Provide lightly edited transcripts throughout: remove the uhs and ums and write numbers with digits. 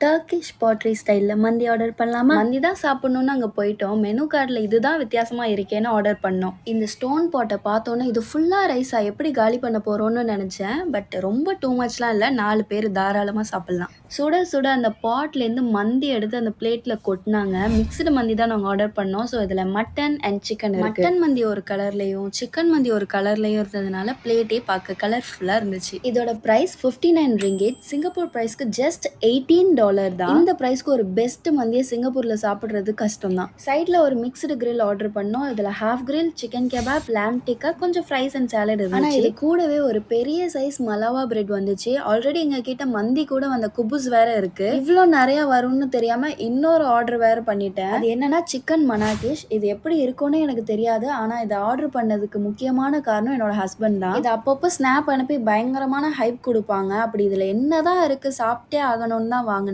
Turkish பாட்ரி ஸ்டைல்ல மந்தி order பண்ணலாமா? மந்தி தான் சாப்பிடணும்னு அங்கே போயிட்டோம். மெனு கார்டில் இதுதான் வித்தியாசமா இருக்கேன்னு ஆர்டர் பண்ணோம். இந்த ஸ்டோன் பாட்டை பார்த்தோன்னே இது ஃபுல்லாக ரைஸா எப்படி காலி பண்ண போறோம்னு நினச்சேன். பட் ரொம்ப டூ மச்லாம் இல்லை, 4 பேர் தாராளமாக சாப்பிடலாம். சுட சுட அந்த பாட்லேருந்து மந்தி எடுத்து அந்த பிளேட்டில் கொட்டினாங்க. மிக்சடு மந்தி தான் நாங்கள் ஆர்டர் பண்ணோம். ஸோ இதில் மட்டன் அண்ட் சிக்கன் இருக்கு. மட்டன் மந்தி ஒரு கலர்லையும் சிக்கன் மந்தி ஒரு கலர்லையும் இருந்ததுனால பிளேட்டே பார்க்க கலர்ஃபுல்லாக இருந்துச்சு. இதோட ப்ரைஸ் 59 ரிங்கிட். சிங்கப்பூர் ப்ரைஸ்க்கு ஜஸ்ட் $18 தான். இந்த பிரைஸ்க்கு ஒரு பெஸ்ட் மந்தியை சிங்கப்பூர்ல சாப்பிடுறது கஷ்டம் தான். சைட்ல ஒரு மிக்ஸ்டு கிரில் ஆர்டர் பண்ணோம். இதுல half grill, chicken kebab, lamb tikka, கொஞ்சம் ஃப்ரைஸ் அண்ட் சாலட் இருந்துச்சு. ஆனா இது கூடவே ஒரு பெரிய சைஸ் மலாவா பிரெட் வந்துச்சு. ஆல்ரெடி எங்க கிட்ட மந்தி கூட அந்த குபுஸ் வேற இருக்கு. இவ்வளோ நிறைய வரும்னு தெரியாம இன்னொரு ஆர்டர் வேற பண்ணிட்டேன். அது என்னன்னா சிக்கன் மனாகிஷ். இது எப்படி இருக்கும்னு எனக்கு தெரியாது. ஆனா இதை ஆர்டர் பண்ணதுக்கு முக்கியமான காரணம் என்னோட ஹஸ்பண்ட் தான். இது அப்பப்போ ஸ்னாப் அனுப்பி பயங்கரமான ஹைப் கொடுப்பாங்க. அப்படி இதுல என்னதான் இருக்கு, சாப்பிட்டே ஆகணும்னு தான் வாங்கினேன்.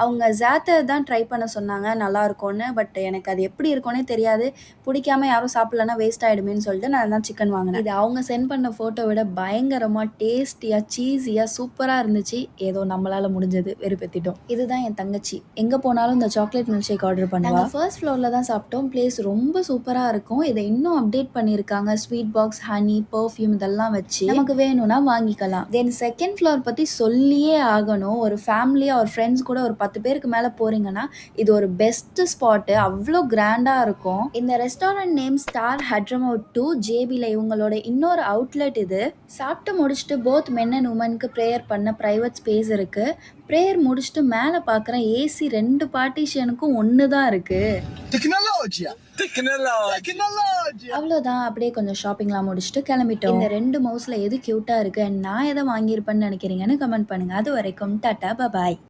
அவங்க ஜாத்தர் தான் ட்ரை பண்ண சொன்னாங்க, நல்லா இருக்கும்னு. பட் எனக்கு அது எப்படி இருக்கும்னே தெரியாது. பிடிக்காம யாரும் சாப்பிடலன்னா வேஸ்ட் ஆகிடுமேன்னு சொல்லிட்டு நான் தான் சிக்கன் வாங்கினேன். இது அவங்க சென்ட் பண்ண ஃபோட்டோ விட பயங்கரமாக டேஸ்டியாக சீஸியாக சூப்பராக இருந்துச்சு. ஏதோ நம்மளால் முடிஞ்சது வெறுப்பேற்றிட்டோம். இதுதான் என் தங்கச்சி. எங்கே போனாலும் இந்த சாக்லேட் மில்க் ஷேக் ஆர்டர் பண்ணுவாங்க. ஃபர்ஸ்ட் ஃப்ளோரில் தான் சாப்பிட்டோம். பிளேஸ் ரொம்ப சூப்பராக இருக்கும். இதை இன்னும் அப்டேட் பண்ணியிருக்காங்க. ஸ்வீட் பாக்ஸ், ஹனி, பர்ஃப்யூம் இதெல்லாம் வச்சு நமக்கு வேணும்னா வாங்கிக்கலாம். தென் செகண்ட் ஃப்ளோர் பற்றி சொல்லியே ஆகணும். ஒரு ஃபேமிலியாக ஒரு ஃப்ரெண்ட்ஸ் கூட ஒரு 10 பேருக்கு மேலே போறீங்கன்னா இது ஒரு பெஸ்ட் ஸ்பாட்டு. அவ்வளோ கிராண்டாக இருக்கும். இந்த ரெஸ்டாரண்ட் நேம் ஸ்டார் ஹட்ரமவுட் 2 ஜேபியில் இவங்களோட இன்னொரு அவுட்லெட். இது சாப்பிட்டு முடிச்சுட்டு போத் மென் அண்ட் உமனுக்கு ப்ரேயர் பண்ண ப்ரைவேட் ஸ்பேஸ் இருக்கு. ப்ரேயர் முடிச்சுட்டு மேலே பார்க்குறேன், ஏசி 2 பார்ட்டிஷனுக்கும் ஒன்று தான் இருக்கு. அவ்வளோதான். அப்படியே கொஞ்சம் ஷாப்பிங்லாம் முடிச்சுட்டு கிளம்பிட்டோம். இந்த 2 மவுஸ்ல எது கியூட்டா இருக்கு அண்ட் நான் எதை வாங்கியிருப்பேன்னு நினைக்கிறீங்கன்னு கமெண்ட் பண்ணுங்க. அது வரைக்கும் டாடா பாய்.